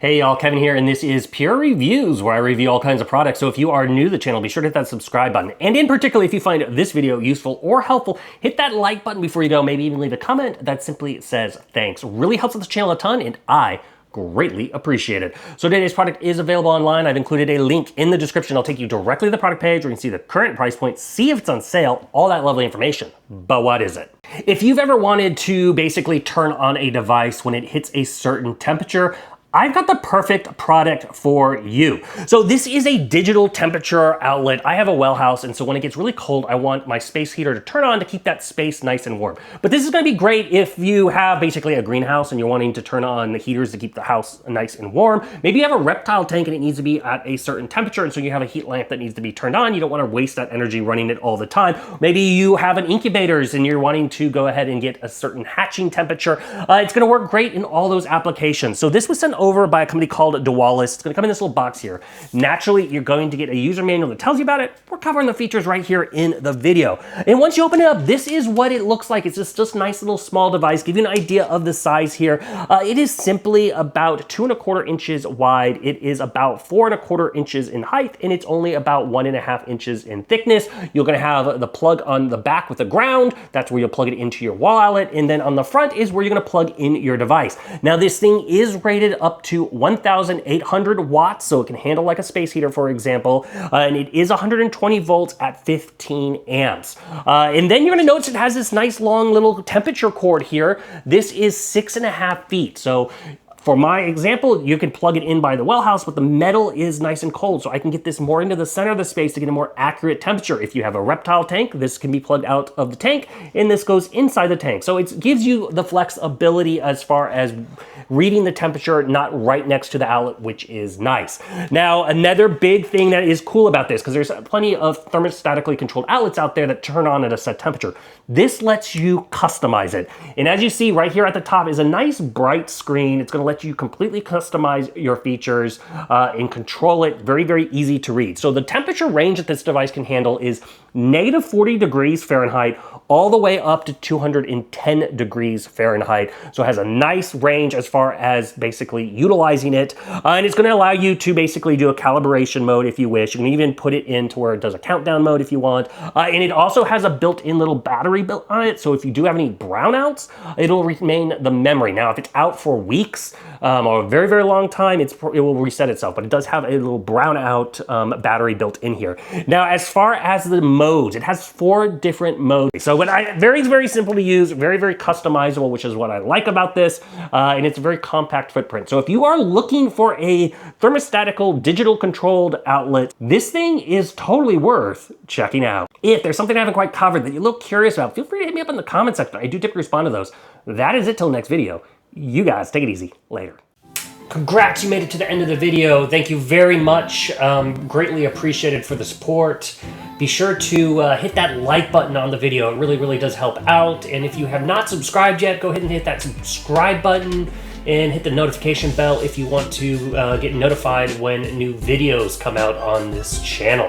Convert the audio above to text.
Hey y'all, Kevin here, and this is Pure Reviews, where I review all kinds of products. So if you are new to the channel, be sure to hit that subscribe button. And in particular, if you find this video useful or helpful, hit that like button before you go. Maybe even leave a comment that simply says thanks. Really helps with the channel a ton, and I greatly appreciate it. So today's product is available online. I've included a link in the description. I'll take you directly to the product page where you can see the current price point, see if it's on sale, all that lovely information. But what is it? If you've ever wanted to basically turn on a device when it hits a certain temperature, I've got the perfect product for you. So this is a digital temperature outlet. I have a well house, and so when it gets really cold, I want my space heater to turn on to keep that space nice and warm. But this is gonna be great if you have basically a greenhouse and you're wanting to turn on the heaters to keep the house nice and warm. Maybe you have a reptile tank and it needs to be at a certain temperature, and so you have a heat lamp that needs to be turned on. You don't wanna waste that energy running it all the time. Maybe you have an incubators and you're wanting to go ahead and get a certain hatching temperature. It's gonna work great in all those applications. So this was sent over by a company called DEWENWILS. It's gonna come in this little box here. Naturally, you're going to get a user manual that tells you about it. We're covering the features right here in the video. And once you open it up, this is what it looks like. It's just a nice little small device. Give you an idea of the size here. It is simply about 2¼ inches wide. It is about 4¼ inches in height, and it's only about 1½ inches in thickness. You're gonna have the plug on the back with the ground. That's where you'll plug it into your wall outlet. And then on the front is where you're gonna plug in your device. Now this thing is rated up to 1,800 watts, so it can handle like a space heater, for example, and it is 120 volts at 15 amps. And then you're gonna notice it has this nice long little temperature cord here. This is 6½ feet. So for my example, you can plug it in by the well house, but the metal is nice and cold, so I can get this more into the center of the space to get a more accurate temperature. If you have a reptile tank, this can be plugged out of the tank, and this goes inside the tank. So it gives you the flexibility as far as reading the temperature, not right next to the outlet, which is nice. Now, another big thing that is cool about this, because there's plenty of thermostatically controlled outlets out there that turn on at a set temperature, this lets you customize it. And as you see right here at the top is a nice bright screen. It's gonna let you completely customize your features and control it. Very, very easy to read. So the temperature range that this device can handle is -40 degrees Fahrenheit all the way up to 210 degrees Fahrenheit. So it has a nice range as far as basically utilizing it. And it's gonna allow you to basically do a calibration mode if you wish. You can even put it into where it does a countdown mode if you want. And it also has a built-in little battery built on it. So if you do have any brownouts, it'll remain the memory. Now, if it's out for weeks or a very, very long time, it will reset itself. But it does have a little brownout battery built in here. Now, as far as the modes, it has 4 different modes. So very, very simple to use, very, very customizable, which is what I like about this. And it's a very compact footprint. So if you are looking for a thermostatical, digital controlled outlet, this thing is totally worth checking out. If there's something I haven't quite covered that you're a little curious about, feel free to hit me up in the comment section. I do typically respond to those. That is it till next video. You guys take it easy. Later. Congrats, you made it to the end of the video. Thank you very much. Greatly appreciated for the support. Be sure to hit that like button on the video. It really, really does help out. And if you have not subscribed yet, go ahead and hit that subscribe button and hit the notification bell if you want to get notified when new videos come out on this channel.